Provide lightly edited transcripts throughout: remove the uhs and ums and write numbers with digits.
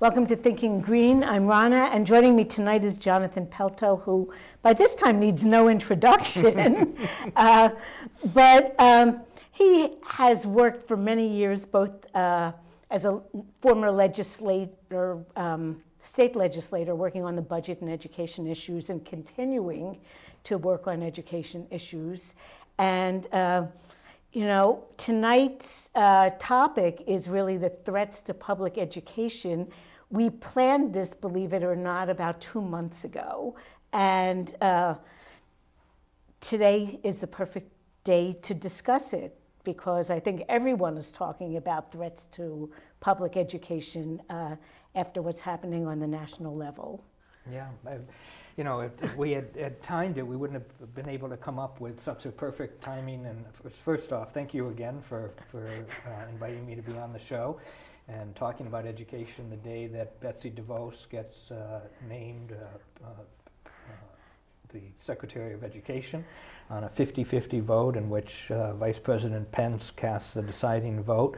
Welcome to Thinking Green. I'm Rana, and joining me tonight is Jonathan Pelto, who by this time needs no introduction. But he has worked for many years both as a former legislator, state legislator, working on the budget and education issues and continuing to work on education issues. And tonight's topic is really the threats to public education. We planned this, believe it or not, about 2 months ago. And today is the perfect day to discuss it, because I think everyone is talking about threats to public education after what's happening on the national level. Yeah. If we had timed it, we wouldn't have been able to come up with such a perfect timing. And first off, thank you again for inviting me to be on the show and talking about education the day that Betsy DeVos gets named the Secretary of Education on a 50-50 vote in which Vice President Pence casts the deciding vote.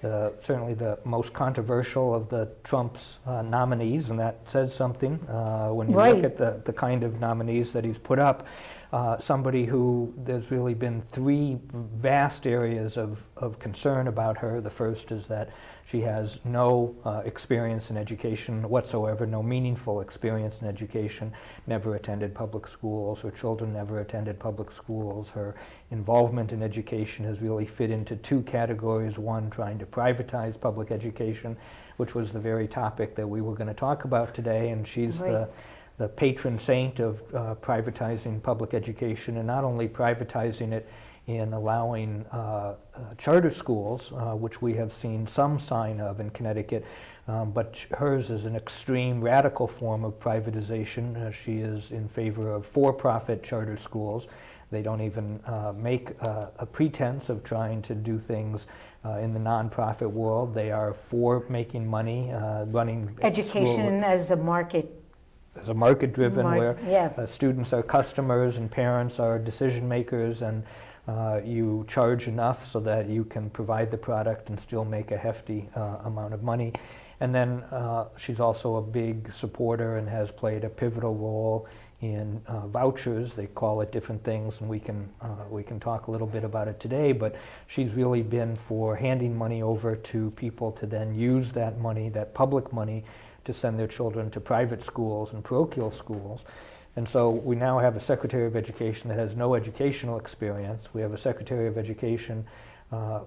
Certainly the most controversial of the Trump's nominees, and that says something when you look at the kind of nominees that he's put up. Somebody who there's really been three vast areas of concern about her. The first is that she has no experience in education whatsoever, no meaningful experience in education, never attended public schools, her children never attended public schools. Her involvement in education has really fit into two categories. One, trying to privatize public education, which was the very topic that we were going to talk about today, and she's the patron saint of privatizing public education, and not only privatizing it in allowing charter schools, which we have seen some sign of in Connecticut, but hers is an extreme radical form of privatization. She is in favor of for-profit charter schools. They don't even make a pretense of trying to do things in the nonprofit world. They are for making money, running education as a market. As a market-driven, where students are customers and parents are decision makers, and you charge enough so that you can provide the product and still make a hefty amount of money. And then she's also a big supporter and has played a pivotal role in vouchers. They call it different things, and we can talk a little bit about it today, but she's really been for handing money over to people to then use that money, that public money, to send their children to private schools and parochial schools. And so we now have a Secretary of Education that has no educational experience. We have a Secretary of Education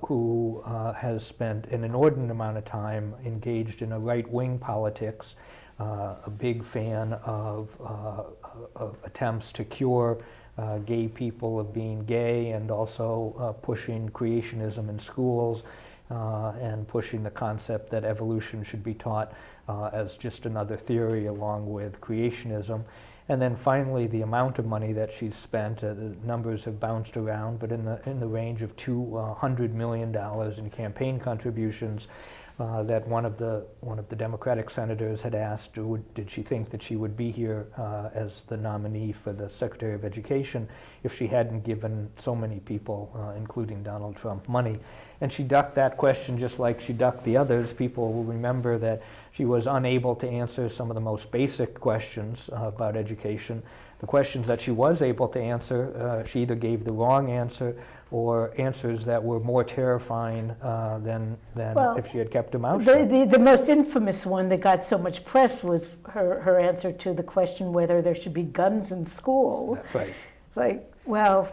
who has spent an inordinate amount of time engaged in a right-wing politics, a big fan of attempts to cure gay people of being gay, and also pushing creationism in schools, and pushing the concept that evolution should be taught as just another theory along with creationism. And then finally, the amount of money that she's spent, the numbers have bounced around, but in the range of $200 million in campaign contributions. That one of the Democratic senators had asked, did she think that she would be here as the nominee for the Secretary of Education if she hadn't given so many people, including Donald Trump, money? And she ducked that question just like she ducked the others. People will remember that she was unable to answer some of the most basic questions about education. The questions that she was able to answer, she either gave the wrong answer or answers that were more terrifying than if she had kept her mouth shut. The most infamous one that got so much press was her answer to the question whether there should be guns in school. That's right. It's like, well,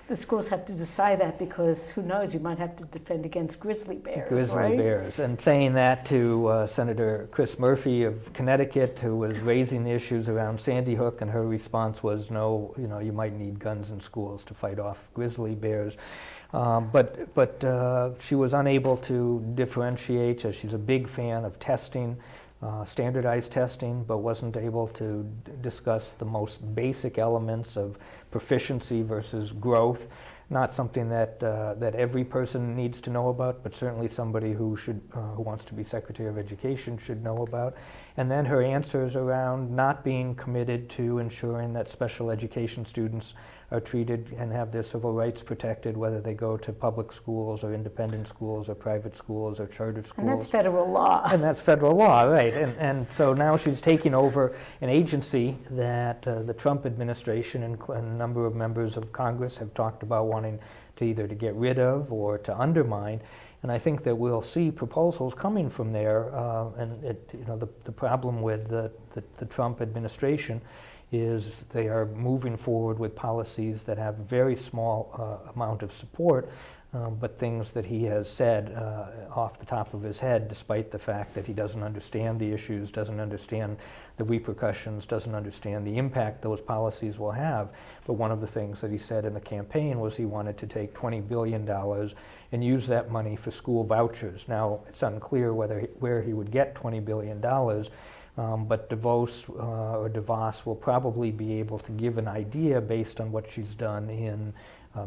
the schools have to decide that, because who knows, you might have to defend against grizzly bears. Grizzly bears. And saying that to Senator Chris Murphy of Connecticut, who was raising the issues around Sandy Hook, and her response was, no, you might need guns in schools to fight off grizzly bears. But she was unable to differentiate. She's a big fan of testing, standardized testing, but wasn't able to discuss the most basic elements of proficiency versus growth. Not something that every person needs to know about, but certainly somebody who wants to be Secretary of Education should know about. And then her answers around not being committed to ensuring that special education students are treated and have their civil rights protected, whether they go to public schools or independent schools or private schools or charter schools. And that's federal law. And that's federal law, right. And so now she's taking over an agency that the Trump administration and a number of members of Congress have talked about wanting to either to get rid of or to undermine. And I think that we'll see proposals coming from there. The problem with the Trump administration is they are moving forward with policies that have very small amount of support, but things that he has said off the top of his head, despite the fact that he doesn't understand the issues, doesn't understand the repercussions, doesn't understand the impact those policies will have. But one of the things that he said in the campaign was he wanted to take $20 billion and use that money for school vouchers. Now, it's unclear where he would get $20 billion, but DeVos will probably be able to give an idea based on what she's done in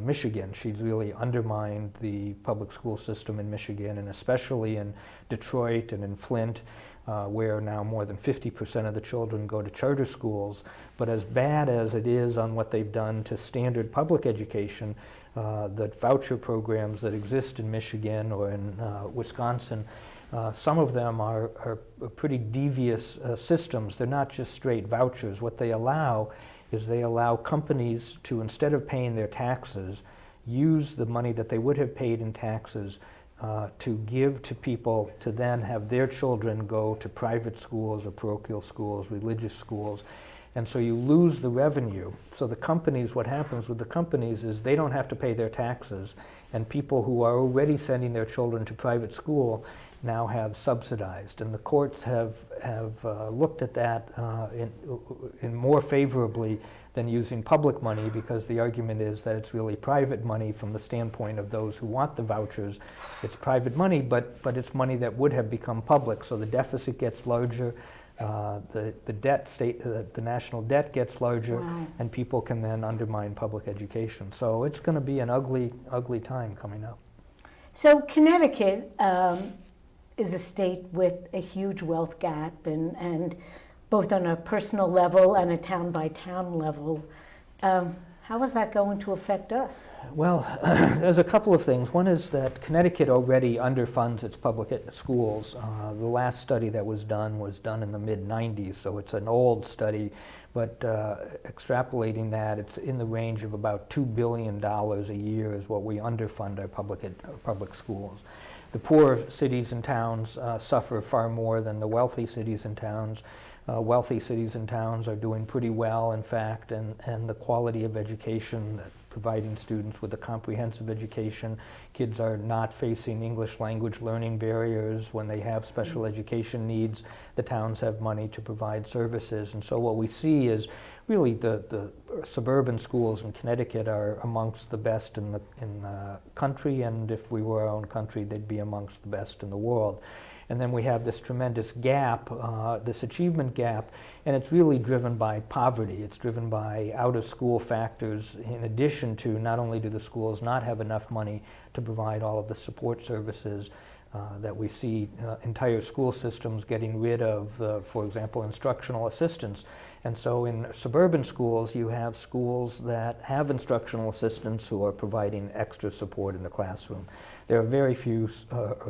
Michigan. She's really undermined the public school system in Michigan, and especially in Detroit and in Flint, where now more than 50% of the children go to charter schools. But as bad as it is on what they've done to standard public education, the voucher programs that exist in Michigan or in Wisconsin, some of them are pretty devious systems. They're not just straight vouchers. What they allow is they allow companies to, instead of paying their taxes, use the money that they would have paid in taxes to give to people to then have their children go to private schools or parochial schools, religious schools. And so you lose the revenue. So the companies, what happens with the companies is they don't have to pay their taxes, and people who are already sending their children to private school now have subsidized. And the courts have looked at that in more favorably than using public money, because the argument is that it's really private money from the standpoint of those who want the vouchers. It's private money, but it's money that would have become public, so the deficit gets larger, the national debt gets larger, wow. And people can then undermine public education. So it's going to be an ugly time coming up. So Connecticut is a state with a huge wealth gap, and both on a personal level and a town-by-town level. How is that going to affect us? Well, there's a couple of things. One is that Connecticut already underfunds its public schools. The last study that was done in the mid-90s, so it's an old study, but extrapolating that, it's in the range of about $2 billion a year is what we underfund our public schools. The poor cities and towns suffer far more than the wealthy cities and towns. Wealthy cities and towns are doing pretty well, in fact, and the quality of education, providing students with a comprehensive education. Kids are not facing English language learning barriers. When they have special education needs, the towns have money to provide services. And so what we see is really the suburban schools in Connecticut are amongst the best in the country, and if we were our own country, they'd be amongst the best in the world. And then we have this tremendous gap, this achievement gap, and it's really driven by poverty. It's driven by out-of-school factors, in addition to not only do the schools not have enough money to provide all of the support services that we see entire school systems getting rid of, for example, instructional assistants. And so in suburban schools, you have schools that have instructional assistants who are providing extra support in the classroom. There are very few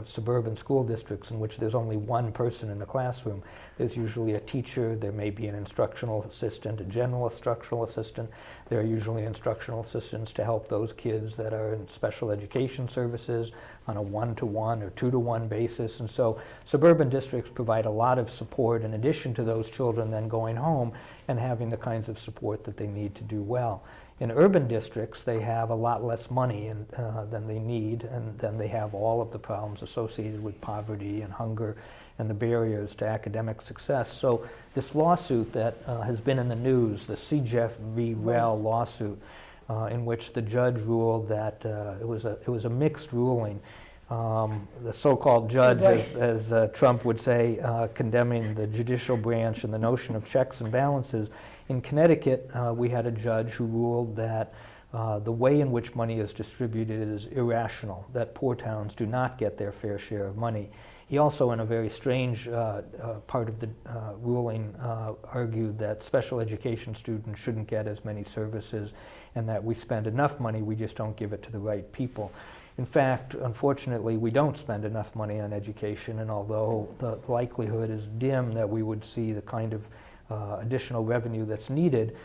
suburban school districts in which there's only one person in the classroom. There's usually a teacher, there may be an instructional assistant, a general instructional assistant. There are usually instructional assistants to help those kids that are in special education services on a 1-to-1 or 2-to-1 basis. And so suburban districts provide a lot of support in addition to those children then going home and having the kinds of support that they need to do well. In urban districts, they have a lot less money than they need, and then they have all of the problems associated with poverty and hunger and the barriers to academic success. So this lawsuit that has been in the news, the CJEF v. Rel lawsuit, in which the judge ruled that it was a mixed ruling. The so-called judge, as Trump would say, condemning the judicial branch and the notion of checks and balances. In Connecticut, we had a judge who ruled that the way in which money is distributed is irrational, that poor towns do not get their fair share of money. He also, in a very strange part of the ruling, argued that special education students shouldn't get as many services and that we spend enough money, we just don't give it to the right people. In fact, unfortunately, we don't spend enough money on education, and although the likelihood is dim that we would see the kind of additional revenue that's needed,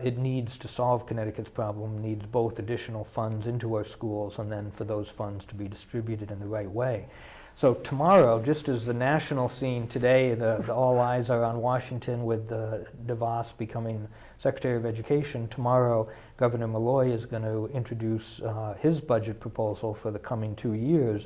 it needs to solve Connecticut's problem, needs both additional funds into our schools and then for those funds to be distributed in the right way. So tomorrow, just as the national scene today, the all eyes are on Washington with DeVos becoming Secretary of Education, tomorrow Governor Malloy is going to introduce his budget proposal for the coming 2 years.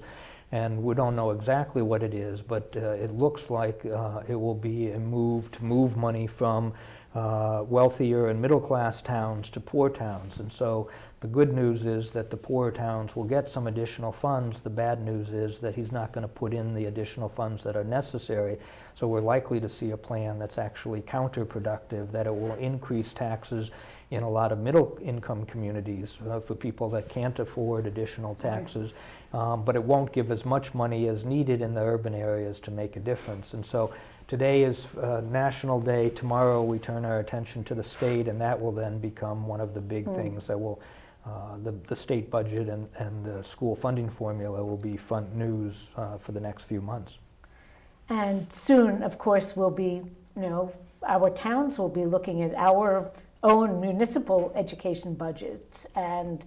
And we don't know exactly what it is, but it looks like it will be a move to move money from wealthier and middle class towns to poor towns. And so the good news is that the poorer towns will get some additional funds. The bad news is that he's not going to put in the additional funds that are necessary. So we're likely to see a plan that's actually counterproductive, that it will increase taxes in a lot of middle income communities for people that can't afford additional taxes, but it won't give as much money as needed in the urban areas to make a difference. And so today is National Day. Tomorrow we turn our attention to the state, and that will then become one of the big things that will, the state budget and the school funding formula will be front news for the next few months. And soon, of course, we'll be, our towns will be looking at our own municipal education budgets, and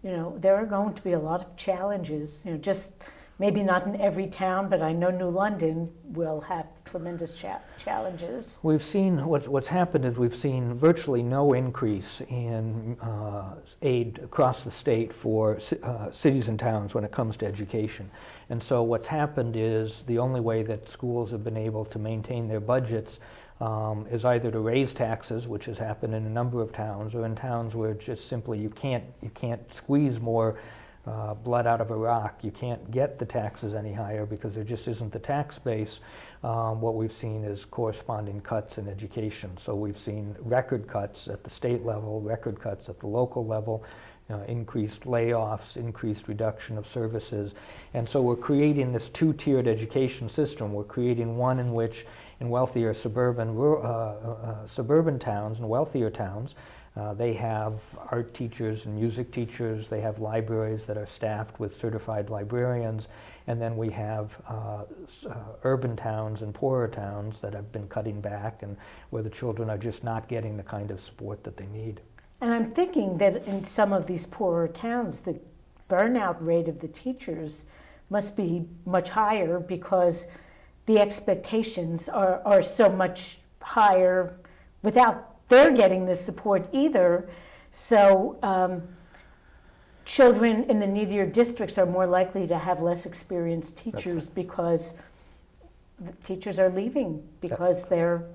there are going to be a lot of challenges, just maybe not in every town, but I know New London will have tremendous challenges. We've seen, what's happened is we've seen virtually no increase in aid across the state for cities and towns when it comes to education. And so what's happened is the only way that schools have been able to maintain their budgets is either to raise taxes, which has happened in a number of towns, or in towns where just simply you can't squeeze more blood out of a rock. You can't get the taxes any higher because there just isn't the tax base. What we've seen is corresponding cuts in education. So we've seen record cuts at the state level, record cuts at the local level, increased layoffs, increased reduction of services. And so we're creating this two-tiered education system. We're creating one in which in wealthier suburban towns and wealthier towns, they have art teachers and music teachers. They have libraries that are staffed with certified librarians. And then we have urban towns and poorer towns that have been cutting back and where the children are just not getting the kind of support that they need. And I'm thinking that in some of these poorer towns, the burnout rate of the teachers must be much higher because the expectations are so much higher without their getting the support either. So children in the needier districts are more likely to have less experienced teachers because the teachers are leaving because they're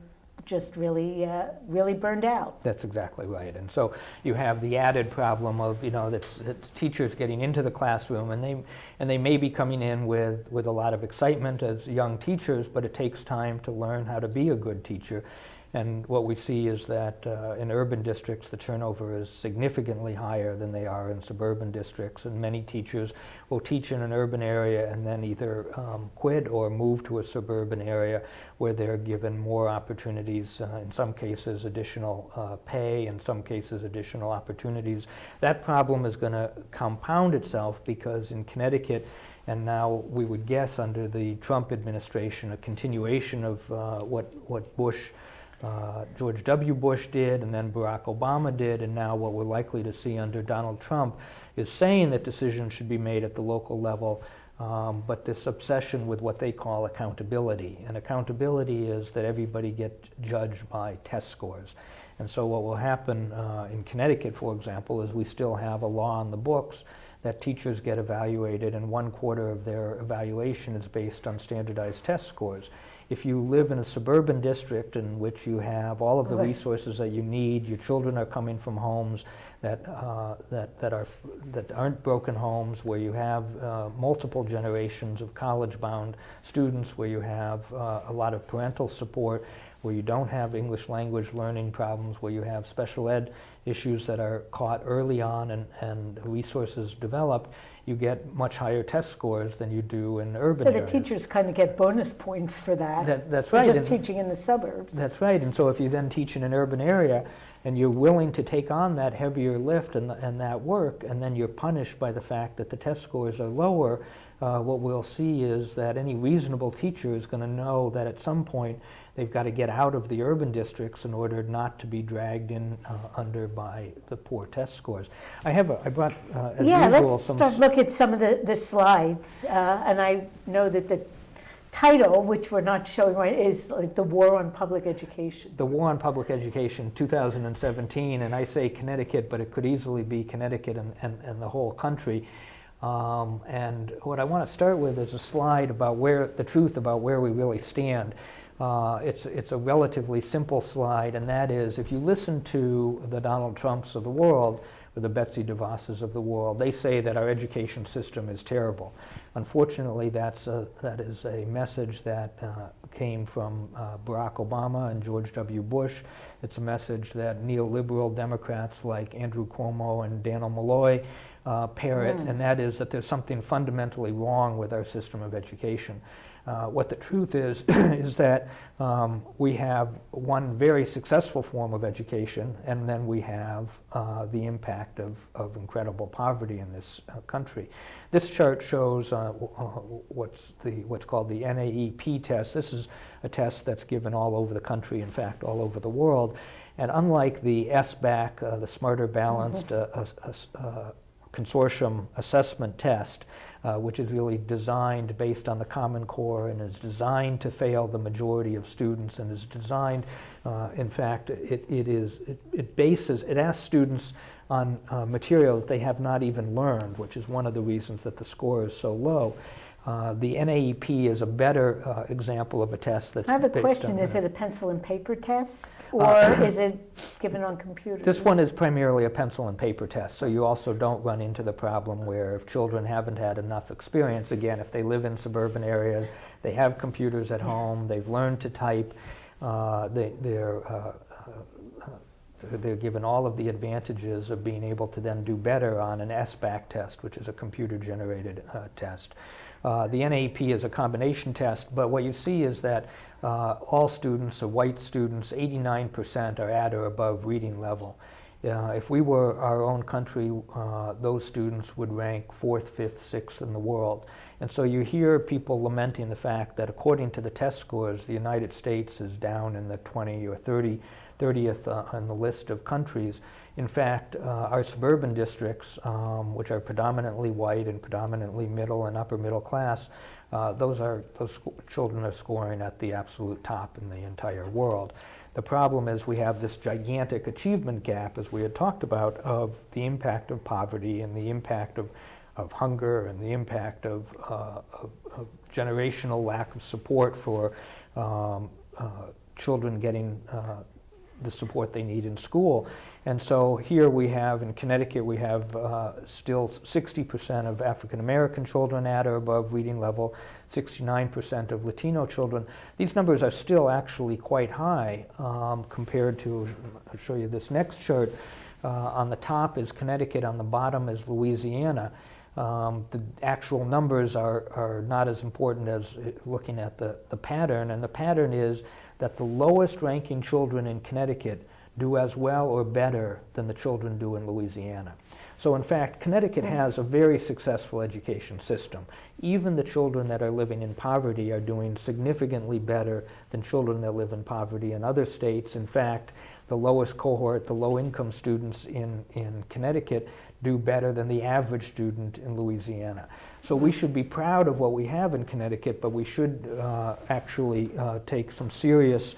just really burned out. That's exactly right. And so you have the added problem of, that's teachers getting into the classroom, and they may be coming in with a lot of excitement as young teachers, but it takes time to learn how to be a good teacher. And what we see is that in urban districts, the turnover is significantly higher than they are in suburban districts. And many teachers will teach in an urban area and then either quit or move to a suburban area where they're given more opportunities, in some cases additional pay, in some cases additional opportunities. That problem is going to compound itself because in Connecticut, and now we would guess under the Trump administration, a continuation of what George W. Bush did, and then Barack Obama did, and now what we're likely to see under Donald Trump is saying that decisions should be made at the local level, but this obsession with what they call accountability. And accountability is that everybody gets judged by test scores. And so what will happen in Connecticut, for example, is we still have a law on the books that teachers get evaluated, and 1/4 of their evaluation is based on standardized test scores. If you live in a suburban district in which you have all of the resources that you need, your children are coming from homes that aren't broken homes, where you have multiple generations of college-bound students, where you have a lot of parental support, where you don't have English language learning problems, where you have special ed issues that are caught early on and resources developed, you get much higher test scores than you do in urban areas. So the teachers kind of get bonus points for that. That's right. Just teaching in the suburbs. That's right. And so if you then teach in an urban area and you're willing to take on that heavier lift and that work, and then you're punished by the fact that the test scores are lower, what we'll see is that any reasonable teacher is going to know that at some point they've got to get out of the urban districts in order not to be dragged in under by the poor test scores. I brought, as usual, let's look at some of the slides. And I know that the title, which we're not showing right, is like the War on Public Education. The War on Public Education, 2017, and I say Connecticut, but it could easily be Connecticut and the whole country. And what I want to start with is a slide about the truth about where we really stand. It's a relatively simple slide, and that is, if you listen to the Donald Trumps of the world, or the Betsy DeVosses of the world, they say that our education system is terrible. Unfortunately, that is a message that came from Barack Obama and George W. Bush. It's a message that neoliberal Democrats like Andrew Cuomo and Daniel Malloy parrot, and that is that there's something fundamentally wrong with our system of education. What the truth is that we have one very successful form of education, and then we have the impact of incredible poverty in this country. This chart shows what's called the NAEP test. This is a test that's given all over the country, in fact, all over the world. And unlike the SBAC, the Smarter Balanced Consortium Assessment Test, which is really designed based on the Common Core and is designed to fail the majority of students, and is designed, in fact, it asks students on material that they have not even learned, which is one of the reasons that the score is so low. The NAEP is a better example of a test that's based on... I have a question. Is it a pencil and paper test, or is it given on computers? This one is primarily a pencil and paper test, so you also don't run into the problem where if children haven't had enough experience, again, if they live in suburban areas, they have computers at home, they've learned to type, they're given all of the advantages of being able to then do better on an SBAC test, which is a computer-generated test. The NAEP is a combination test, but what you see is that all students, or white students, 89% are at or above reading level. If we were our own country, those students would rank 4th, 5th, 6th in the world. And so you hear people lamenting the fact that according to the test scores, the United States is down in the 20 or 30th on the list of countries. In fact, our suburban districts, which are predominantly white and predominantly middle and upper middle class, those children are scoring at the absolute top in the entire world. The problem is we have this gigantic achievement gap, as we had talked about, of the impact of poverty and the impact of hunger and the impact of generational lack of support for children getting the support they need in school. And so here we have, in Connecticut, we have still 60% of African American children at or above reading level, 69% of Latino children. These numbers are still actually quite high compared to, I'll show you this next chart. On the top is Connecticut, on the bottom is Louisiana. The actual numbers are not as important as looking at the pattern, and the pattern is that the lowest ranking children in Connecticut do as well or better than the children do in Louisiana. So in fact, Connecticut has a very successful education system. Even the children that are living in poverty are doing significantly better than children that live in poverty in other states. In fact, the lowest cohort, the low-income students in Connecticut, do better than the average student in Louisiana. So we should be proud of what we have in Connecticut, but we should actually take some serious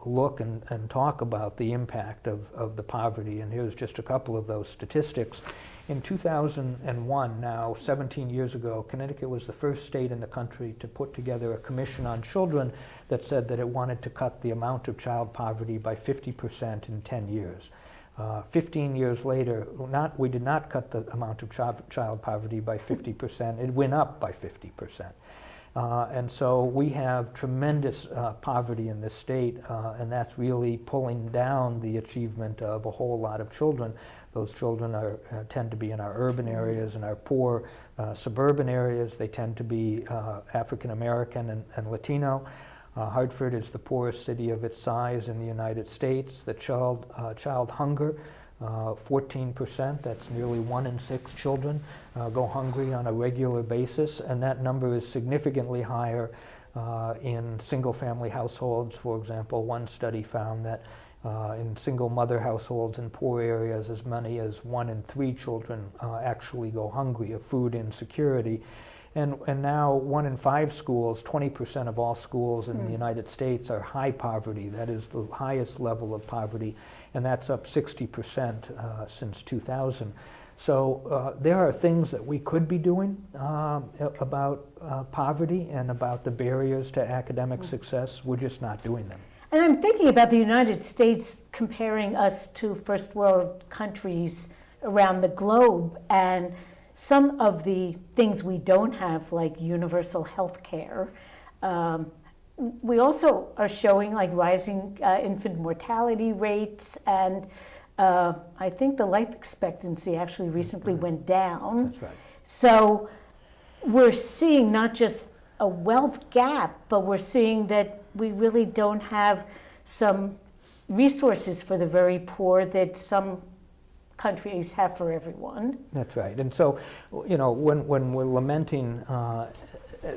look and talk about the impact of the poverty. And here's just a couple of those statistics. In 2001, now 17 years ago, Connecticut was the first state in the country to put together a commission on children that said that it wanted to cut the amount of child poverty by 50% in 10 years. 15 years later, we did not cut the amount of child poverty by 50%, it went up by 50%. And so we have tremendous poverty in this state, and that's really pulling down the achievement of a whole lot of children. Those children tend to be in our urban areas and our poor suburban areas. They tend to be African American and Latino. Hartford is the poorest city of its size in the United States. The child hunger, 14%, that's nearly 1 in 6 children go hungry on a regular basis, and that number is significantly higher in single-family households. For example, one study found that in single-mother households in poor areas, as many as 1 in 3 children actually go hungry of food insecurity. And now 1 in 5 schools, 20% of all schools in the United States are high poverty. That is the highest level of poverty, and that's up 60% since 2000. So there are things that we could be doing about poverty and about the barriers to academic success. We're just not doing them. And I'm thinking about the United States, comparing us to first world countries around the globe, and some of the things we don't have, like universal health care. We also are showing like rising infant mortality rates, and I think the life expectancy actually recently went down. That's right. So we're seeing not just a wealth gap, but we're seeing that we really don't have some resources for the very poor that some countries have for everyone. That's right. And so, you know, when we're lamenting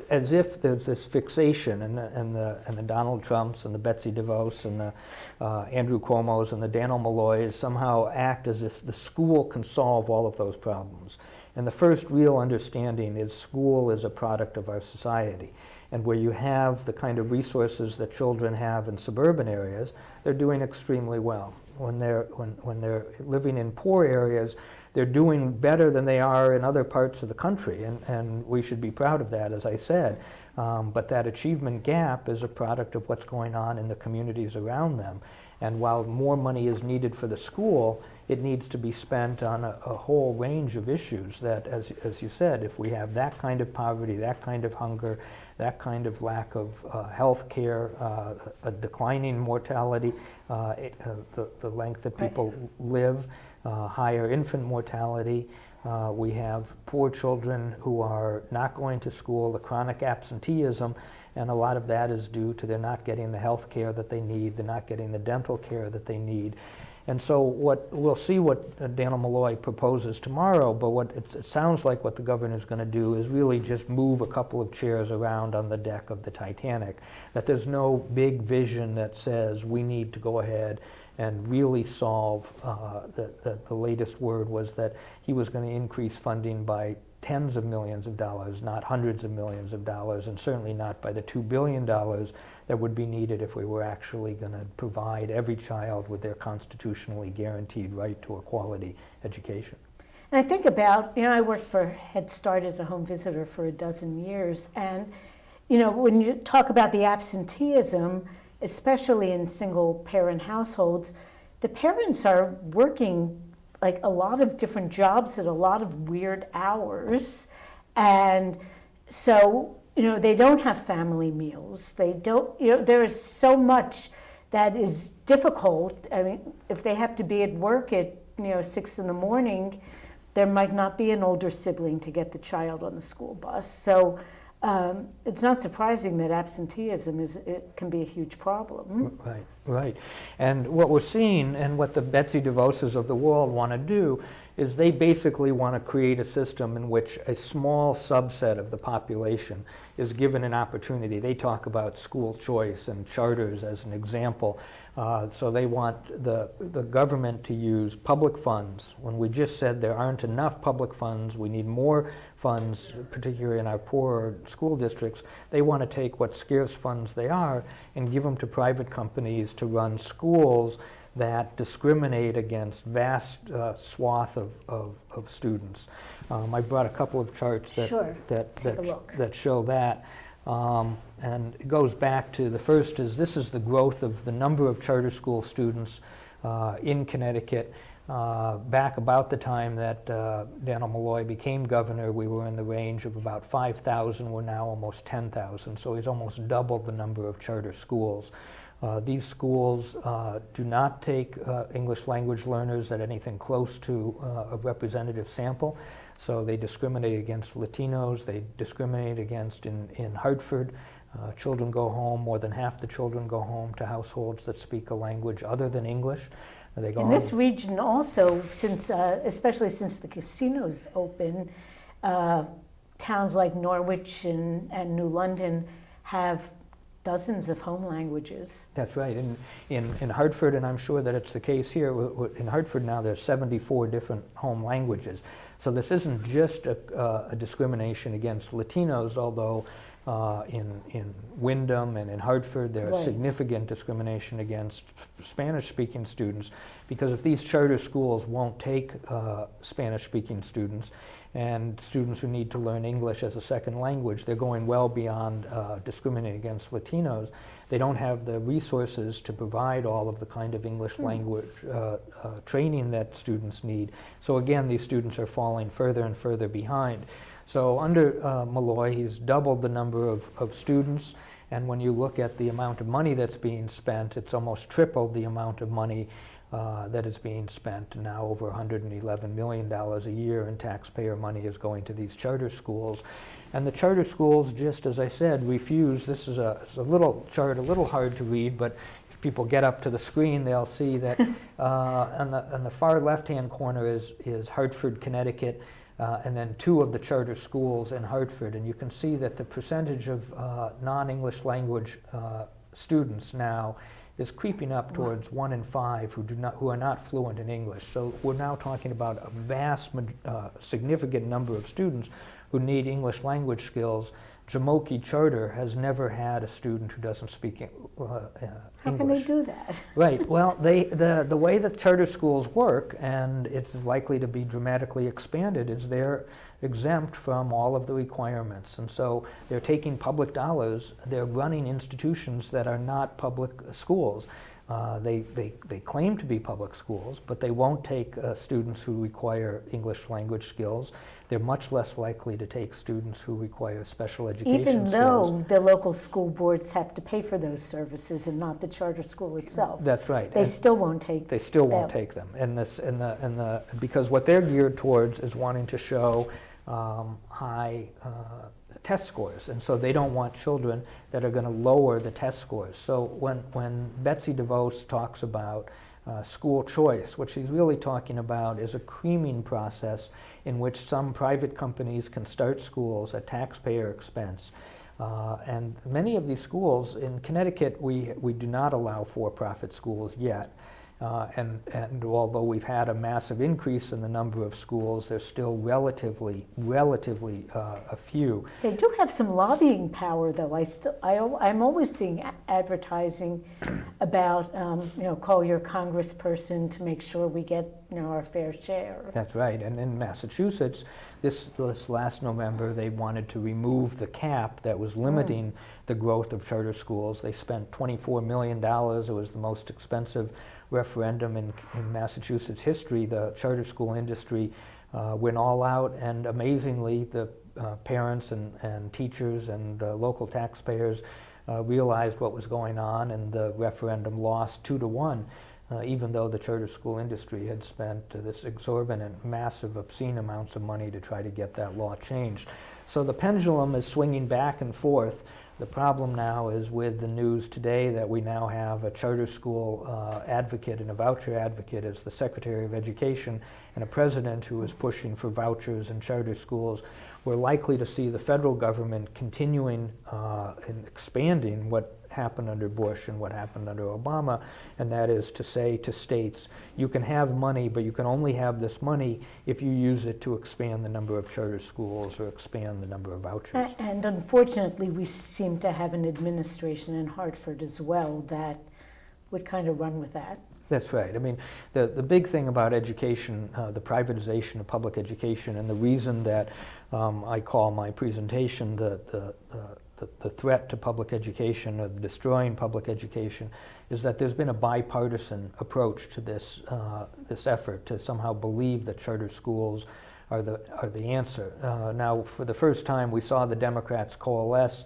as if there's this fixation, and the Donald Trumps and the Betsy DeVos and the Andrew Cuomo's and the Daniel Malloys somehow act as if the school can solve all of those problems. And the first real understanding is school is a product of our society. And where you have the kind of resources that children have in suburban areas, they're doing extremely well. When they're living in poor areas, they're doing better than they are in other parts of the country, and we should be proud of that, as I said. But that achievement gap is a product of what's going on in the communities around them. And while more money is needed for the school, it needs to be spent on a whole range of issues that, as you said, if we have that kind of poverty, that kind of hunger, that kind of lack of health care, a declining mortality, the length that people live, higher infant mortality. We have poor children who are not going to school, the chronic absenteeism, and a lot of that is due to they're not getting the health care that they need, they're not getting the dental care that they need. And so we'll see what Daniel Malloy proposes tomorrow, but what it sounds like what the governor's going to do is really just move a couple of chairs around on the deck of the Titanic, that there's no big vision that says we need to go ahead and really solve, the latest word was that he was going to increase funding by tens of millions of dollars, not hundreds of millions of dollars, and certainly not by the $2 billion that would be needed if we were actually going to provide every child with their constitutionally guaranteed right to a quality education. And I think about, I worked for Head Start as a home visitor for 12 years, and, when you talk about the absenteeism, especially in single-parent households, the parents are working like a lot of different jobs at a lot of weird hours, and so they don't have family meals. They don't. There is so much that is difficult. I mean, if they have to be at work at 6 in the morning, there might not be an older sibling to get the child on the school bus. So it's not surprising that absenteeism can be a huge problem. Right. And what we're seeing, and what the Betsy DeVoses of the world want to do, is they basically want to create a system in which a small subset of the population is given an opportunity. They talk about school choice and charters as an example. So they want the government to use public funds. When we just said there aren't enough public funds, we need more funds, particularly in our poorer school districts. They want to take what scarce funds they are and give them to private companies to run schools that discriminate against vast swath of students. I brought a couple of charts that show that. And it goes back to the first this is the growth of the number of charter school students in Connecticut Back about the time that Daniel Malloy became governor, we were in the range of about 5,000. We're now almost 10,000. So he's almost doubled the number of charter schools. These schools do not take English language learners at anything close to a representative sample. So they discriminate against Latinos. They discriminate against in Hartford. Children go home, more than half the children go home to households that speak a language other than English. They go in home. this region also, since especially since the casinos open, towns like Norwich and New London have dozens of home languages. That's right. In Hartford, and I'm sure that it's the case here, in Hartford now there's 74 different home languages. So this isn't just a discrimination against Latinos, although in Wyndham and in Hartford there is significant discrimination against Spanish-speaking students, because if these charter schools won't take Spanish-speaking students and students who need to learn English as a second language, they're going well beyond discriminating against Latinos. They don't have the resources to provide all of the kind of English language training that students need. So again, these students are falling further and further behind. So under Malloy, he's doubled the number of students, and when you look at the amount of money that's being spent, it's almost tripled the amount of money that is being spent. Now over $111 million a year in taxpayer money is going to these charter schools. And the charter schools, just as I said, refuse. This is a little chart, a little hard to read, but if people get up to the screen, they'll see that on the far left-hand corner is Hartford, Connecticut, and then two of the charter schools in Hartford. And you can see that the percentage of non-English language students now is creeping up towards 1 in 5 who are not fluent in English. So we're now talking about a vast, significant number of students who need English language skills. Jamoke Charter has never had a student who doesn't speak English. How can they do that? Right. Well, the way that charter schools work, and it's likely to be dramatically expanded, is they're exempt from all of the requirements. And so they're taking public dollars, they're running institutions that are not public schools. They claim to be public schools, but they won't take students who require English language skills. They're much less likely to take students who require special education skills. Even though the local school boards have to pay for those services and not the charter school itself. That's right. They still won't take They still won't take them. Because what they're geared towards is wanting to show high test scores, and so they don't want children that are going to lower the test scores. So when Betsy DeVos talks about school choice, what she's really talking about is a creaming process in which some private companies can start schools at taxpayer expense. And many of these schools, in Connecticut, we do not allow for-profit schools yet. And although we've had a massive increase in the number of schools, there's still relatively a few. They do have some lobbying power, though. I'm always seeing advertising about, call your congressperson to make sure we get, our fair share. That's right. And in Massachusetts, this last November, they wanted to remove the cap that was limiting the growth of charter schools. They spent $24 million. It was the most expensive referendum in Massachusetts history. The charter school industry went all out, and amazingly, the parents and teachers and local taxpayers realized what was going on, and the referendum lost 2-1, even though the charter school industry had spent this exorbitant, massive, obscene amounts of money to try to get that law changed. So the pendulum is swinging back and forth. The problem now is with the news today that we now have a charter school advocate and a voucher advocate as the Secretary of Education, and a president who is pushing for vouchers and charter schools. We're likely to see the federal government continuing and expanding what happened under Bush and what happened under Obama, and that is to say to states, you can have money, but you can only have this money if you use it to expand the number of charter schools or expand the number of vouchers. And unfortunately, we seem to have an administration in Hartford as well that would kind of run with that. That's right. I mean, the big thing about education, the privatization of public education, and the reason that I call my presentation the the threat to public education or destroying public education is that there's been a bipartisan approach to this, this effort to somehow believe that charter schools are the answer. Now, for the first time, we saw the Democrats coalesce.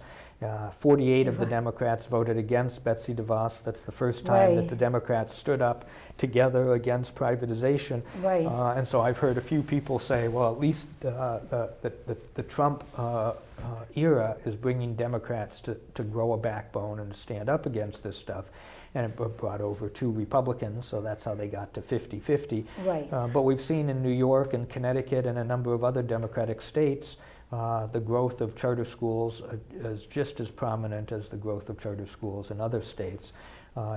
48 of the Democrats voted against Betsy DeVos. That's the first time that the Democrats stood up together against privatization. And so I've heard a few people say, well, at least the Trump era is bringing Democrats to grow a backbone and to stand up against this stuff. And it brought over 2 Republicans, so that's how they got to 50-50. But we've seen in New York and Connecticut and a number of other Democratic states, the growth of charter schools is just as prominent as the growth of charter schools in other states.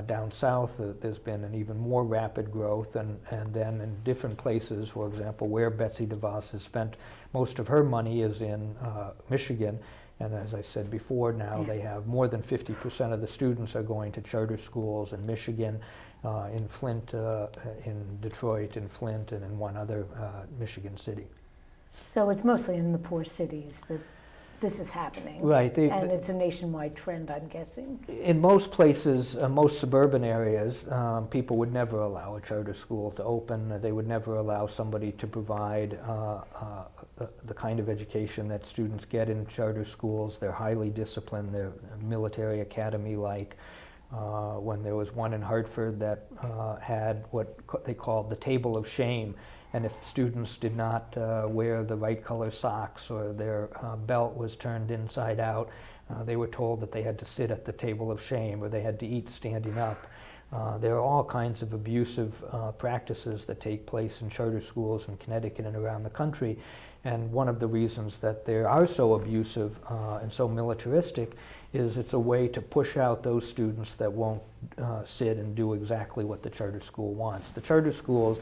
Down south, there's been an even more rapid growth, and then in different places, for example, where Betsy DeVos has spent most of her money is in Michigan. And as I said before, now they have more than 50% of the students are going to charter schools in Michigan, in Flint, in Detroit, in Flint, and in one other Michigan city. So it's mostly in the poor cities that this is happening. And it's a nationwide trend, I'm guessing. In most places, most suburban areas, people would never allow a charter school to open. They would never allow somebody to provide the kind of education that students get in charter schools. They're highly disciplined. They're military academy-like. When there was one in Hartford that had what they called the table of shame, and if students did not wear the right color socks or their belt was turned inside out, they were told that they had to sit at the table of shame or they had to eat standing up. There are all kinds of abusive practices that take place in charter schools in Connecticut and around the country. And one of the reasons that they are so abusive and so militaristic is it's a way to push out those students that won't sit and do exactly what the charter school wants. The charter schools,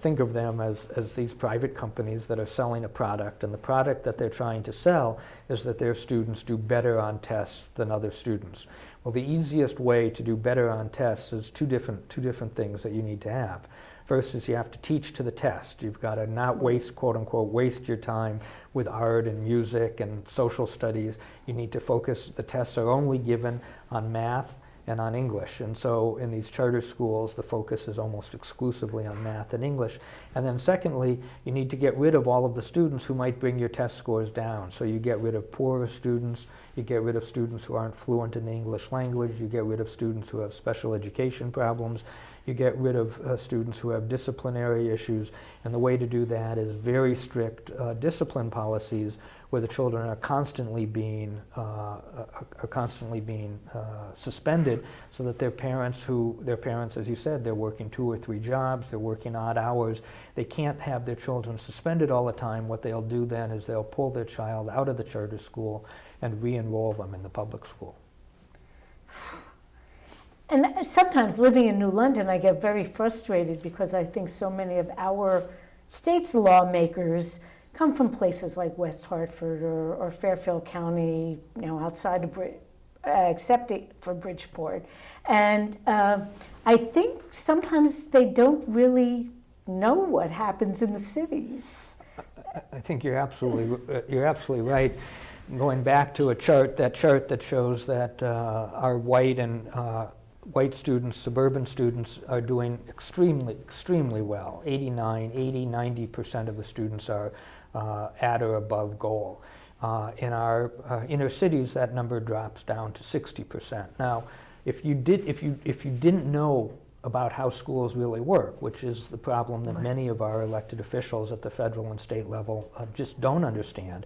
think of them as these private companies that are selling a product, and the product that they're trying to sell is that their students do better on tests than other students. Well, the easiest way to do better on tests is two different things that you need to have. First is you have to teach to the test. You've got to not waste, quote unquote, waste your time with art and music and social studies. You need to focus. The tests are only given on math and on English. And so in these charter schools, the focus is almost exclusively on math and English. And then secondly, you need to get rid of all of the students who might bring your test scores down. So you get rid of poorer students, you get rid of students who aren't fluent in the English language, you get rid of students who have special education problems, you get rid of students who have disciplinary issues. And the way to do that is very strict discipline policies where the children are constantly being suspended, so that their parents, as you said, they're working 2 or 3 jobs, they're working odd hours. They can't have their children suspended all the time. What they'll do then is they'll pull their child out of the charter school and re-enroll them in the public school. And sometimes living in New London, I get very frustrated because I think so many of our state's lawmakers come from places like West Hartford or Fairfield County, outside of except for Bridgeport. And I think sometimes they don't really know what happens in the cities. I think you're absolutely right. Going back to that chart that shows that our white students, suburban students, are doing extremely well. 89, 80, 90% of the students are at or above goal. In our inner cities, that number drops down to 60%. Now, if you didn't know about how schools really work, which is the problem that many of our elected officials at the federal and state level just don't understand.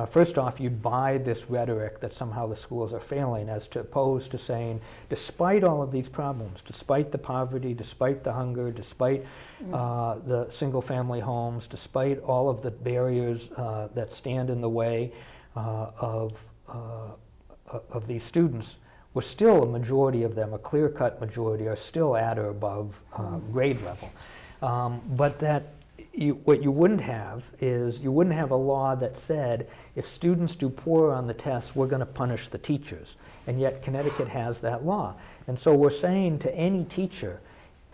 First off, you'd buy this rhetoric that somehow the schools are failing, as opposed to saying, despite all of these problems, despite the poverty, despite the hunger, despite the single-family homes, despite all of the barriers that stand in the way of these students, we're still a majority of them, a clear-cut majority, are still at or above grade level. But that what you wouldn't have is you wouldn't have a law that said if students do poor on the tests, we're going to punish the teachers. And yet Connecticut has that law. And so we're saying to any teacher,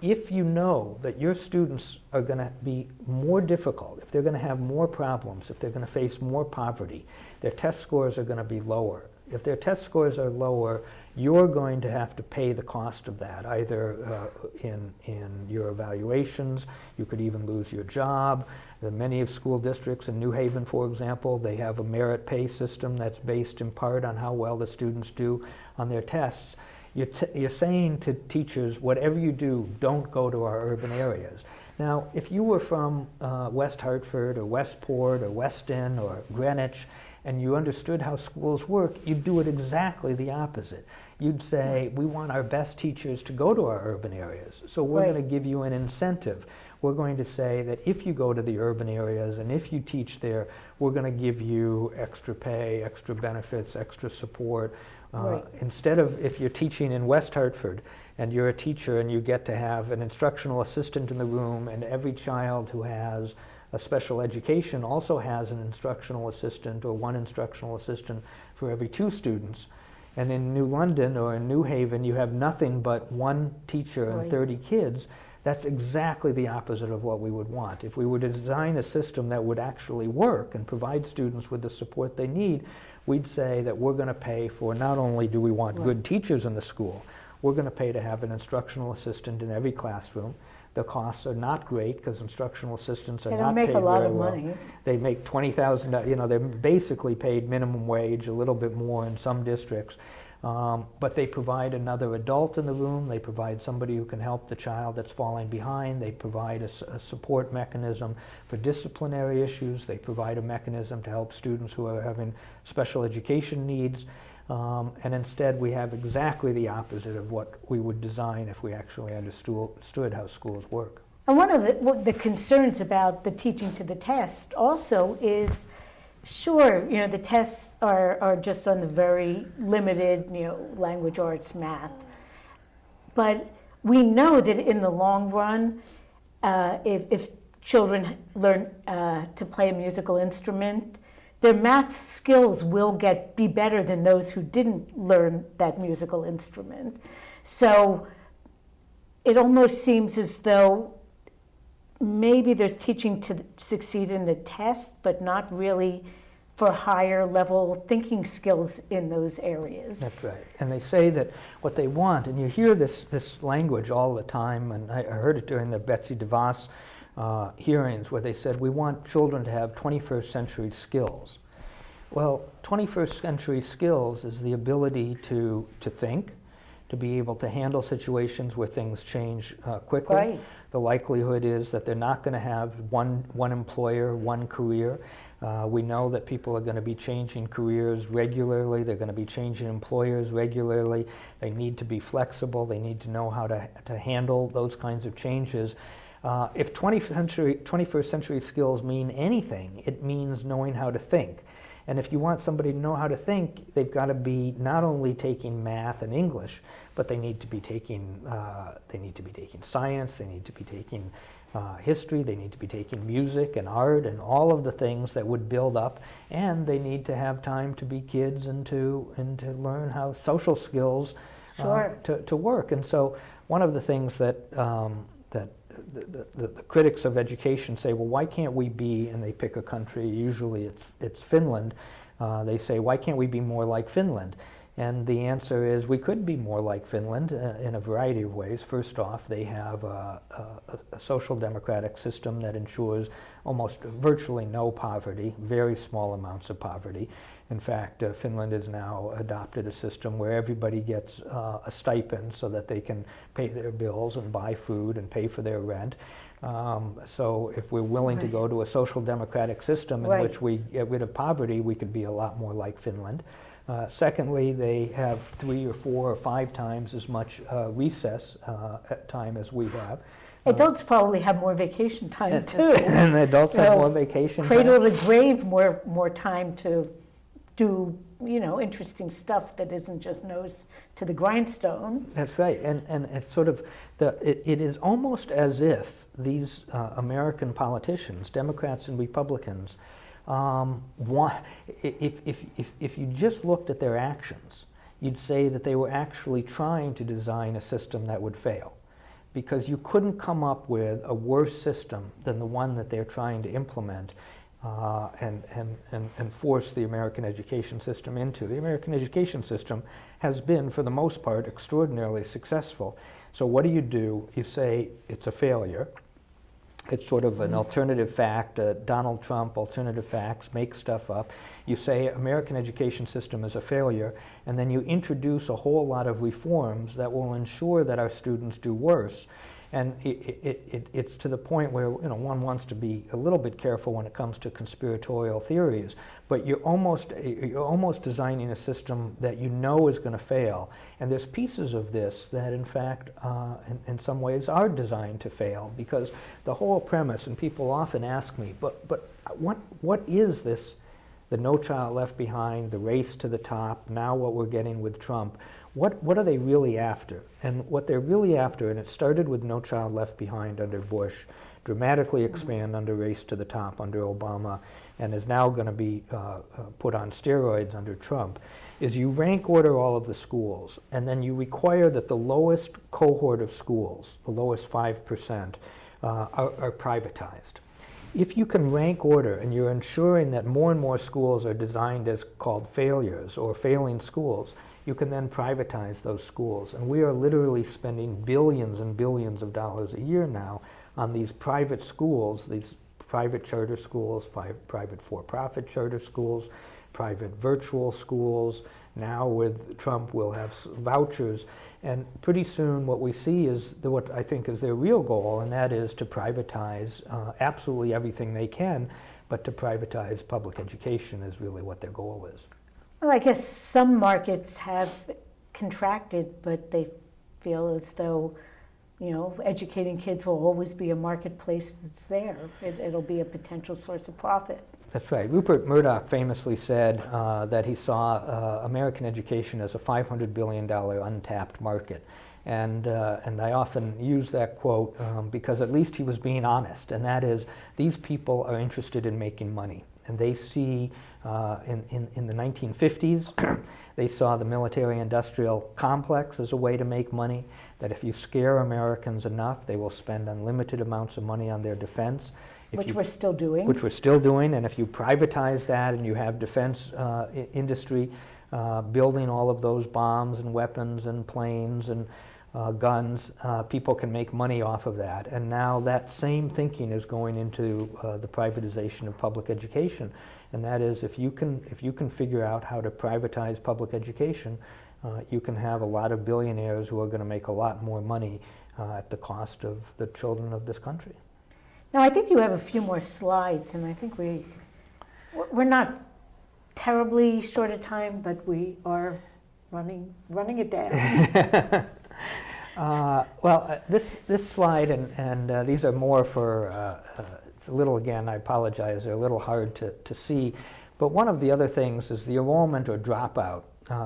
if you know that your students are going to be more difficult, if they're going to have more problems, if they're going to face more poverty, their test scores are going to be lower, If their test scores are lower, you're going to have to pay the cost of that, either in your evaluations. You could even lose your job. Many of school districts in New Haven, for example, they have a merit pay system that's based in part on how well the students do on their tests. You're saying to teachers, whatever you do, don't go to our urban areas. Now, if you were from West Hartford or Westport or Weston or Greenwich, and you understood how schools work, you'd do it exactly the opposite. You'd say, we want our best teachers to go to our urban areas, so we're going to give you an incentive. We're going to say that if you go to the urban areas and if you teach there, we're going to give you extra pay, extra benefits, extra support. Instead of, if you're teaching in West Hartford and you're a teacher and you get to have an instructional assistant in the room, and every child who has a special education also has an instructional assistant, or one instructional assistant for every 2 students. And in New London or in New Haven, you have nothing but 1 teacher and 30 kids. That's exactly the opposite of what we would want. If we were to design a system that would actually work and provide students with the support they need, we'd say that we're going to pay for, not only do we want good teachers in the school, we're going to pay to have an instructional assistant in every classroom. The costs are not great because instructional assistants are not paid very well. They don't make a lot of money. They make $20,000, they're basically paid minimum wage, a little bit more in some districts. But they provide another adult in the room. They provide somebody who can help the child that's falling behind. They provide a support mechanism for disciplinary issues. They provide a mechanism to help students who are having special education needs. And instead, we have exactly the opposite of what we would design if we actually understood how schools work. And one of the concerns about the teaching to the test also is, sure, the tests are just on the very limited, language arts, math. But we know that in the long run, if children learn to play a musical instrument, their math skills will be better than those who didn't learn that musical instrument. So it almost seems as though maybe there's teaching to succeed in the test, but not really for higher level thinking skills in those areas. That's right. And they say that what they want, and you hear this language all the time, and I heard it during the Betsy DeVos hearings where they said, we want children to have 21st century skills. Well, 21st century skills is the ability to think, to be able to handle situations where things change quickly. Right. The likelihood is that they're not going to have one employer, one career. We know that people are going to be changing careers regularly. They're going to be changing employers regularly. They need to be flexible. They need to know how to handle those kinds of changes. If 21st century skills mean anything, it means knowing how to think. And if you want somebody to know how to think, they've got to be not only taking math and English, but they need to be taking science. They need to be taking history. They need to be taking music and art and all of the things that would build up. And they need to have time to be kids and to learn how social skills to work. And so one of the things that the critics of education say, well, why can't we be, and they pick a country, usually it's Finland, they say, why can't we be more like Finland? And the answer is we could be more like Finland in a variety of ways. First off, they have a social democratic system that ensures almost virtually no poverty, very small amounts of poverty. In fact, Finland has now adopted a system where everybody gets a stipend so that they can pay their bills and buy food and pay for their rent. So if we're willing to go to a social democratic system in which we get rid of poverty, we could be a lot more like Finland. Secondly, they have 3 or 4 or 5 times as much recess time as we have. Adults probably have more vacation time too. And adults have more vacation time. Cradle to grave, more time to do interesting stuff that isn't just nose to the grindstone. That's right, and it's sort of it is almost as if these American politicians, Democrats and Republicans, if you just looked at their actions, you'd say that they were actually trying to design a system that would fail, because you couldn't come up with a worse system than the one that they're trying to implement. and force the American education system into. The American education system has been, for the most part, extraordinarily successful. So what do? You say it's a failure. It's sort of an alternative fact, Donald Trump alternative facts, make stuff up. You say American education system is a failure, and then you introduce a whole lot of reforms that will ensure that our students do worse. And it's to the point where one wants to be a little bit careful when it comes to conspiratorial theories, but you're almost designing a system that you know is going to fail. And there's pieces of this that, in fact, in some ways are designed to fail, because the whole premise, and people often ask me, but what is this? The No Child Left Behind, the race to the top, now what we're getting with Trump. What are they really after? And what they're really after, and it started with No Child Left Behind under Bush, dramatically expand under Race to the Top under Obama, and is now going to be put on steroids under Trump, is you rank order all of the schools, and then you require that the lowest cohort of schools, the lowest 5%, are privatized. If you can rank order and you're ensuring that more and more schools are designed as called failures or failing schools, you can then privatize those schools. And we are literally spending billions and billions of dollars a year now on these private schools, these private charter schools, private for-profit charter schools, private virtual schools. Now with Trump, we'll have vouchers. And pretty soon what we see is what I think is their real goal, and that is to privatize absolutely everything they can, but to privatize public education is really what their goal is. Well, I guess some markets have contracted, but they feel as though, educating kids will always be a marketplace that's there. It'll be a potential source of profit. That's right. Rupert Murdoch famously said that he saw American education as a $500 billion untapped market. And I often use that quote because at least he was being honest, and that is, these people are interested in making money. And they see, in the 1950s, they saw the military-industrial complex as a way to make money, that if you scare Americans enough, they will spend unlimited amounts of money on their defense. Which we're still doing. Which we're still doing, and if you privatize that and you have defense industry building all of those bombs and weapons and planes and guns, people can make money off of that. And now that same thinking is going into the privatization of public education, and that is, if you can figure out how to privatize public education, you can have a lot of billionaires who are going to make a lot more money at the cost of the children of this country. Now, I think you have a few more slides, and I think we're not terribly short of time, but we are running it down. This slide, and these are more for, it's a little, again, I apologize, they're a little hard to see, but one of the other things is the enrollment or dropout.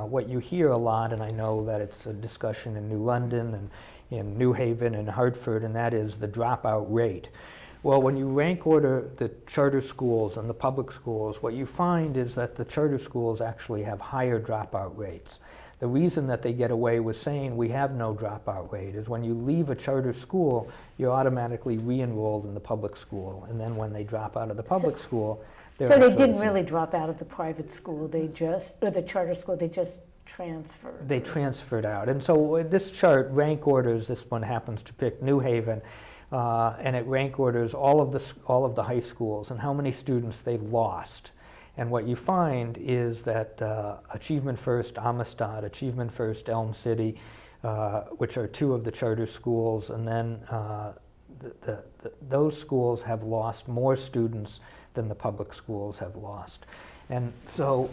What you hear a lot, and I know that it's a discussion in New London and in New Haven and Hartford, and that is the dropout rate. Well, when you rank order the charter schools and the public schools, what you find is that the charter schools actually have higher dropout rates. The reason that they get away with saying we have no dropout rate is when you leave a charter school, you're automatically re-enrolled in the public school. And then when they drop out of the public school, they're So they didn't really drop out of the private school, or the charter school, they just transferred. They transferred out. And so this chart rank orders, this one happens to pick New Haven, and it rank orders all of the high schools and how many students they lost. And what you find is that Achievement First Amistad, Achievement First Elm City, which are two of the charter schools, and then those schools have lost more students than the public schools have lost. And so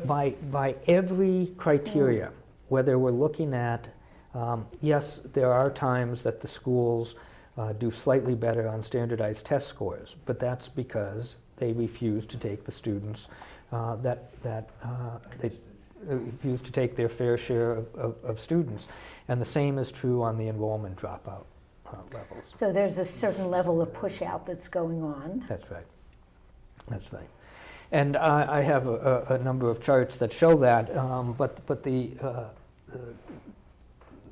by every criteria, whether we're looking at, yes, there are times that the schools do slightly better on standardized test scores, but that's because they refuse to take the students they refuse to take their fair share of students. And the same is true on the enrollment dropout levels. So there's a certain level of push out that's going on. That's right. That's right. And I have a number of charts that show that, but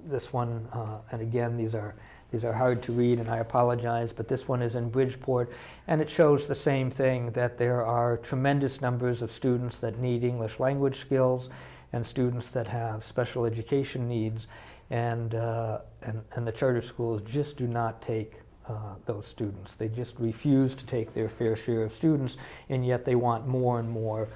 this one, and again, these are These are hard to read, and I apologize, but this one is in Bridgeport, and it shows the same thing, that there are tremendous numbers of students that need English language skills and students that have special education needs, and the charter schools just do not take those students. They just refuse to take their fair share of students, and yet they want more and more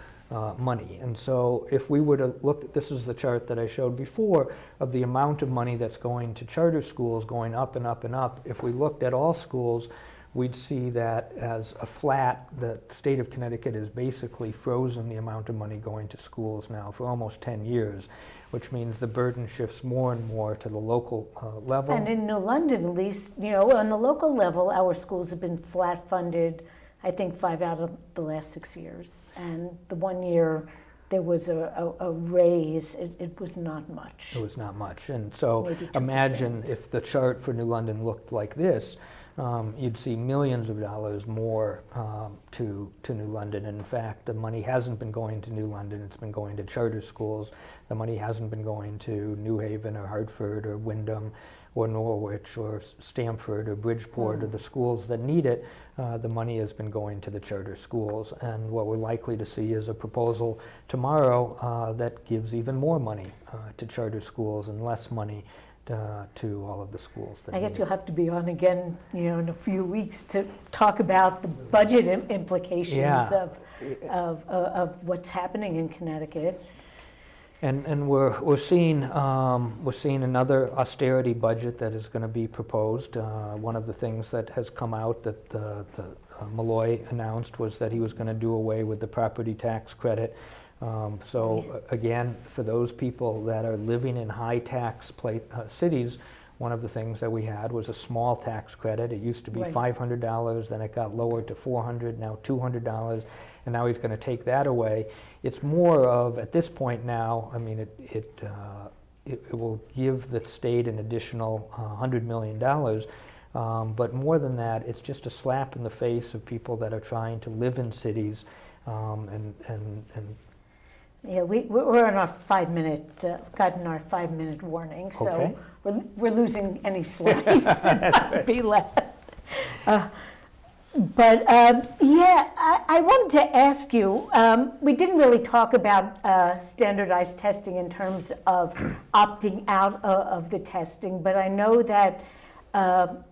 money. And so if we were to look, this is the chart that I showed before of the amount of money that's going to charter schools going up and up and up. If we looked at all schools, we'd see that as a flat, the state of Connecticut has basically frozen the amount of money going to schools now for almost 10 years, which means the burden shifts more and more to the local level. And in New London, at least, you know, on the local level, our schools have been flat funded, I think 5 out of the last 6 years. And the 1 year there was a raise, it was not much. It was not much. And so Maybe 2%. imagine if the chart for New London looked like this, you'd see millions of dollars more to New London. And in fact, the money hasn't been going to New London, it's been going to charter schools. The money hasn't been going to New Haven or Hartford or Wyndham or Norwich or Stamford or Bridgeport or the schools that need it. The money has been going to the charter schools. And what we're likely to see is a proposal tomorrow that gives even more money to charter schools and less money to all of the schools. I guess you'll have to be on again, you know, in a few weeks to talk about the budget implications of what's happening in Connecticut. And we're seeing another austerity budget that is going to be proposed. One of the things that has come out that Malloy announced was that he was going to do away with the property tax credit. So again, for those people that are living in high tax cities, one of the things that we had was a small tax credit. It used to be $500, then it got lowered to $400, now $200, and now he's going to take that away. It's more of, at this point now, I mean, it will give the state an additional $100 million, but more than that, it's just a slap in the face of people that are trying to live in cities and yeah, we're on our 5 minute, gotten our 5 minute warning, so okay. we're losing any slides that might be left. But yeah, I wanted to ask you, we didn't really talk about standardized testing in terms of opting out of the testing, but I know that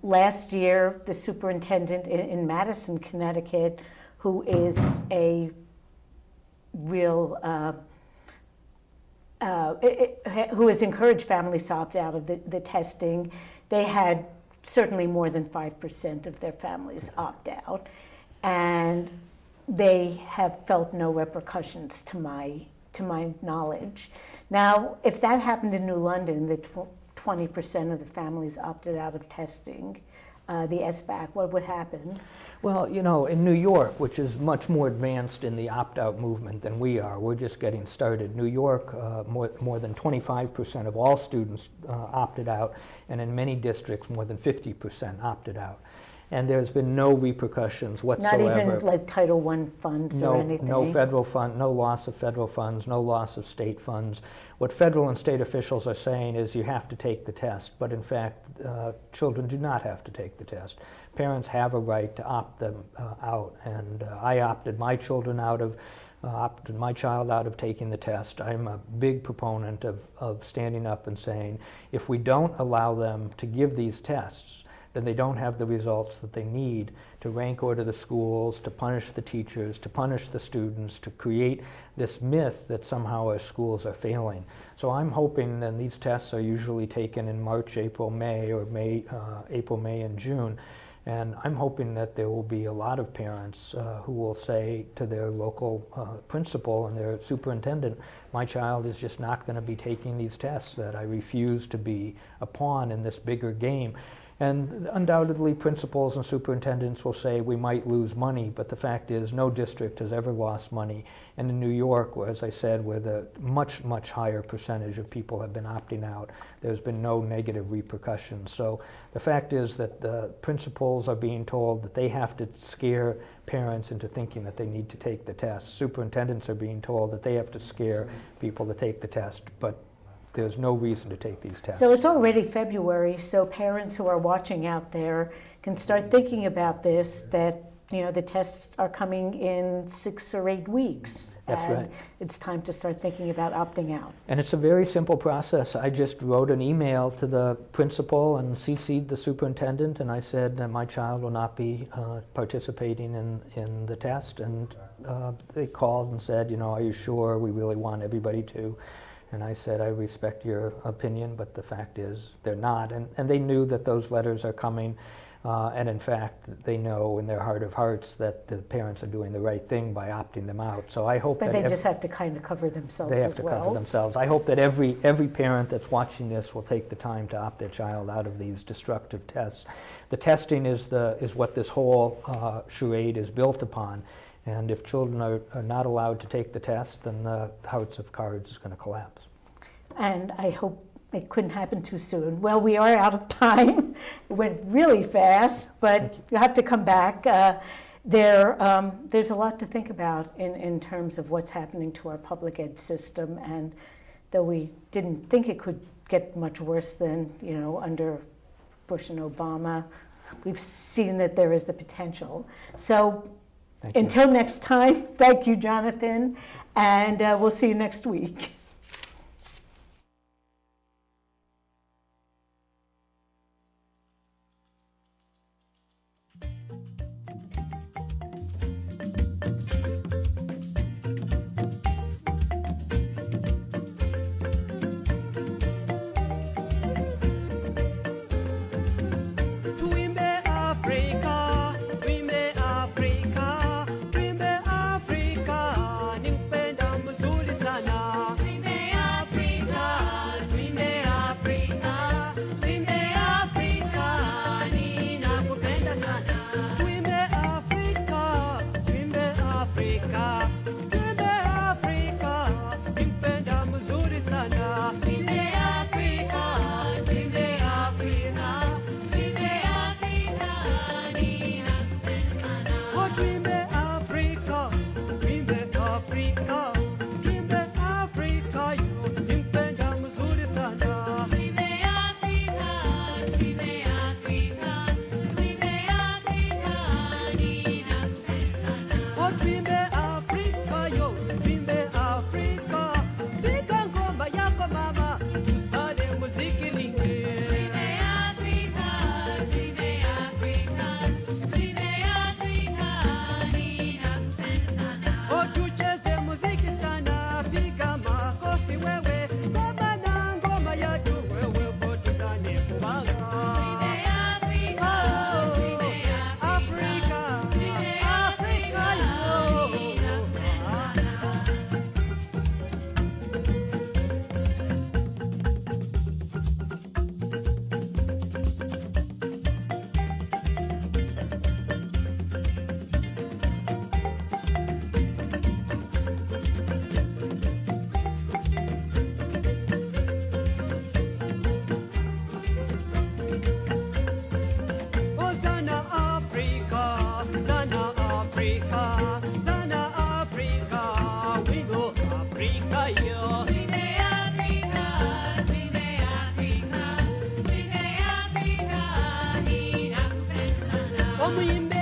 last year the superintendent in Madison, Connecticut, who is a real, who has encouraged families to opt out of the testing, they had certainly more than 5% of their families opt out, and they have felt no repercussions to my knowledge. Now, if that happened in New London, that 20% of the families opted out of testing, the SBAC, what would happen? Well, you know, in New York, which is much more advanced in the opt-out movement than we are, we're just getting started. New York, more than 25% of all students opted out, and in many districts, more than 50% opted out. And there's been no repercussions whatsoever. Not even like Title I funds or anything? No federal fund, no loss of federal funds, no loss of state funds. What federal and state officials are saying is you have to take the test, but in fact, children do not have to take the test. Parents have a right to opt them out, and I opted my child out of taking the test. I'm a big proponent of standing up and saying, if we don't allow them to give these tests, then they don't have the results that they need to rank order the schools, to punish the teachers, to punish the students, to create this myth that somehow our schools are failing. So I'm hoping, and these tests are usually taken in March, April, May, or April, May, and June, and I'm hoping that there will be a lot of parents who will say to their local principal and their superintendent, my child is just not going to be taking these tests, that I refuse to be a pawn in this bigger game. And undoubtedly, principals and superintendents will say we might lose money, but the fact is no district has ever lost money. And in New York, where, as I said, where the much, much higher percentage of people have been opting out, there's been no negative repercussions. So the fact is that the principals are being told that they have to scare parents into thinking that they need to take the test. Superintendents are being told that they have to scare people to take the test, but there's no reason to take these tests. So it's already February, so parents who are watching out there can start thinking about this, that the tests are coming in 6 or 8 weeks. That's and right. It's time to start thinking about opting out. And it's a very simple process. I just wrote an email to the principal and CC'd the superintendent, and I said that my child will not be participating in the test. And they called and said, are you sure? We really want everybody to. And I said, I respect your opinion, but the fact is they're not. And they knew that those letters are coming. And in fact, they know in their heart of hearts that the parents are doing the right thing by opting them out. So I hope But that they just have to kind of cover themselves as well. they have to cover themselves. I hope that every parent that's watching this will take the time to opt their child out of these destructive tests. The testing is what this whole charade is built upon. And if children are not allowed to take the test, then the house of cards is going to collapse. And I hope it couldn't happen too soon. Well, we are out of time. It went really fast, but you have to come back. There's a lot to think about in terms of what's happening to our public ed system, and though we didn't think it could get much worse than under Bush and Obama, we've seen that there is the potential. So until next time, thank you, Jonathan, and we'll see you next week. Muimbe